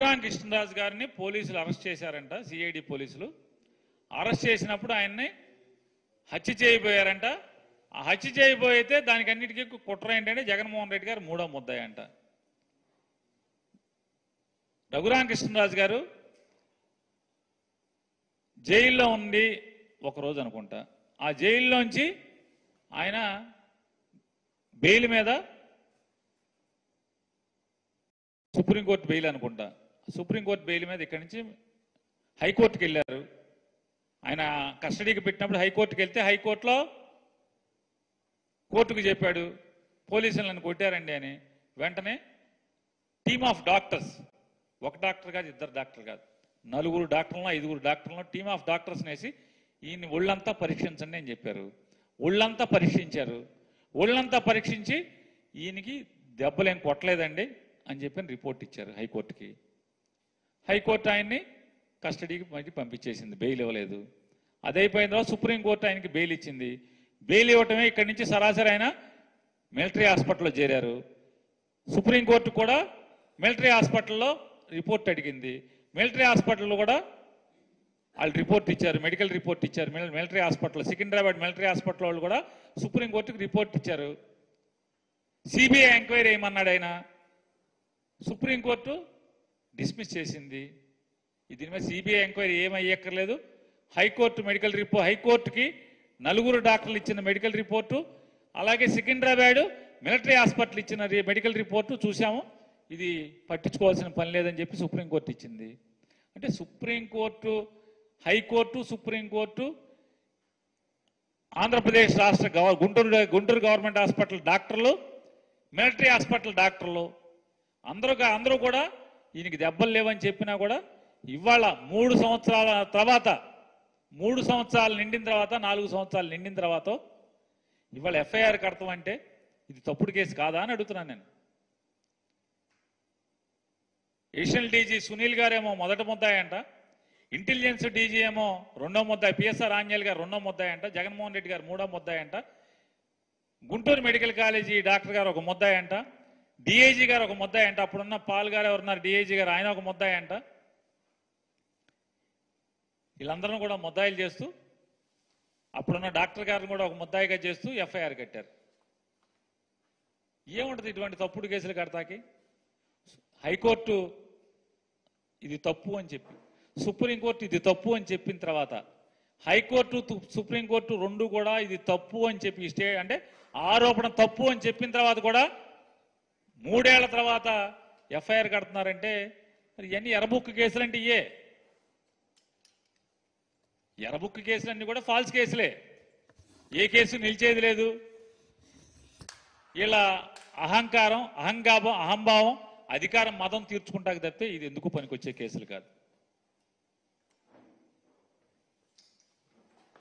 కృష్ణరాజు గారిని పోలీసులు అరెస్ట్ చేశారంట. సిఐడి పోలీసులు అరెస్ట్ చేసినప్పుడు ఆయన్ని హత్య చేయబోయారంట. ఆ హత్య చేయబోయితే దానికి అన్నిటికీ కుట్ర ఏంటంటే జగన్మోహన్ రెడ్డి గారు మూడో ముద్దాయి అంట. కృష్ణరాజు గారు జైల్లో ఉండి ఒకరోజు అనుకుంటా, ఆ జైల్లోంచి ఆయన బెయిల్ మీద సుప్రీంకోర్టు బెయిల్ అనుకుంటా, సుప్రీంకోర్టు బెయిల్ మీద ఇక్కడి నుంచి హైకోర్టుకి వెళ్ళారు. ఆయన కస్టడీకి పెట్టినప్పుడు హైకోర్టుకి వెళ్తే హైకోర్టులో కోర్టుకు చెప్పాడు పోలీసులు నన్ను కొట్టారండి అని. వెంటనే టీమ్ ఆఫ్ డాక్టర్స్, ఒక డాక్టర్ కాదు, ఇద్దరు డాక్టర్ కాదు, 4 డాక్టర్లను 5 డాక్టర్లను టీమ్ ఆఫ్ డాక్టర్స్ వేసి ఈయన్ని ఒళ్ళంతా పరీక్షించండి అని చెప్పారు. ఒళ్ళంతా పరీక్షించారు. ఒళ్ళంతా పరీక్షించి ఈయనకి దెబ్బలేం కొట్టలేదండి అని చెప్పి రిపోర్ట్ ఇచ్చారు హైకోర్టుకి. హైకోర్టు ఆయన్ని కస్టడీకి మళ్ళీ పంపించేసింది, బెయిల్ ఇవ్వలేదు. అదైపోయిన తర్వాత సుప్రీంకోర్టు ఆయనకి బెయిల్ ఇచ్చింది. బెయిల్ ఇవ్వటమే ఇక్కడి నుంచి సరాసరి ఆయన మిలిటరీ హాస్పిటల్లో చేరారు. సుప్రీంకోర్టు కూడా మిలిటరీ హాస్పిటల్లో రిపోర్ట్ అడిగింది. మిలిటరీ హాస్పిటల్లో కూడా వాళ్ళు రిపోర్ట్ ఇచ్చారు, మెడికల్ రిపోర్ట్ ఇచ్చారు. Military hospital, Secunderabad military hospital వాళ్ళు కూడా సుప్రీంకోర్టుకి రిపోర్ట్ ఇచ్చారు. సిబిఐ ఎంక్వైరీ ఏమన్నాడు ఆయన, సుప్రీంకోర్టు డిస్మిస్ చేసింది. దీని మీద సిబిఐ ఎంక్వైరీ ఏమయ్యక్కర్లేదు. హైకోర్టు మెడికల్ రిపోర్ట్, హైకోర్టుకి 4 డాక్టర్లు ఇచ్చిన మెడికల్ రిపోర్టు, అలాగే సికింద్రాబాద్ మిలిటరీ హాస్పిటల్ ఇచ్చిన మెడికల్ రిపోర్టు చూసాము, ఇది పట్టించుకోవాల్సిన పని లేదని చెప్పి సుప్రీంకోర్టు ఇచ్చింది. అంటే సుప్రీంకోర్టు, హైకోర్టు, సుప్రీంకోర్టు, ఆంధ్రప్రదేశ్ రాష్ట్ర గుంటూరు గవర్నమెంట్ హాస్పిటల్ డాక్టర్లు, మిలిటరీ హాస్పిటల్ డాక్టర్లు అందరూ కూడా ఈయనకి దెబ్బలు లేవని చెప్పినా కూడా ఇవాళ 3 సంవత్సరాల తర్వాత, 3 సంవత్సరాలు నిండిన తర్వాత, 4 సంవత్సరాలు నిండిన తర్వాత ఇవాళ ఎఫ్ఐఆర్ కడతాం అంటే ఇది తప్పుడు కేసు కాదా అని అడుగుతున్నాను నేను. ఏషియల్ డీజీ సునీల్ గారేమో మొదటి ముద్దాయి అంట, ఇంటెలిజెన్స్ డీజీ ఏమో 2వ ముద్దాయి, పిఎస్ఆర్ ఆంజనేయులు గారు 2వ ముద్దాయి అంట, జగన్మోహన్ రెడ్డి గారు 3వ ముద్దాయి అంట, గుంటూరు మెడికల్ కాలేజీ డాక్టర్ గారు 1 ముద్దాయి అంట, డిఐజీ గారు 1 ముద్దాయి అంట, అప్పుడున్న పాల్ గారు ఎవరున్నారు డిఐజీ గారు, ఆయన 1 ముద్దాయి అంట. వీళ్ళందరూ కూడా ముద్దాయిలు చేస్తూ, అప్పుడున్న డాక్టర్ గారిని కూడా 1 ముద్దాయిగా చేస్తూ ఎఫ్ఐఆర్ కట్టారు. ఏముంటుంది ఇటువంటి తప్పుడు కేసులు కడతాకి? హైకోర్టు ఇది తప్పు అని చెప్పి, సుప్రీంకోర్టు ఇది తప్పు అని చెప్పిన తర్వాత, హైకోర్టు సుప్రీంకోర్టు 2 కూడా ఇది తప్పు అని చెప్పి అంటే ఆరోపణ తప్పు అని చెప్పిన తర్వాత కూడా 3 ఏళ్ల తర్వాత ఎఫ్ఐఆర్ కడుతున్నారంటే మరి ఇవన్నీ ఎర్రబుక్ కేసులు అంటే ఇయే. ఎర్రబుక్ కేసులన్నీ కూడా ఫాల్స్ కేసులే, ఏ కేసు నిలిచేది లేదు. ఇలా అహంకారం, అహంభావం, అధికారం, మతం తీర్చుకుంటాకి తప్పితే ఇది ఎందుకు పనికొచ్చే కేసులు కాదు.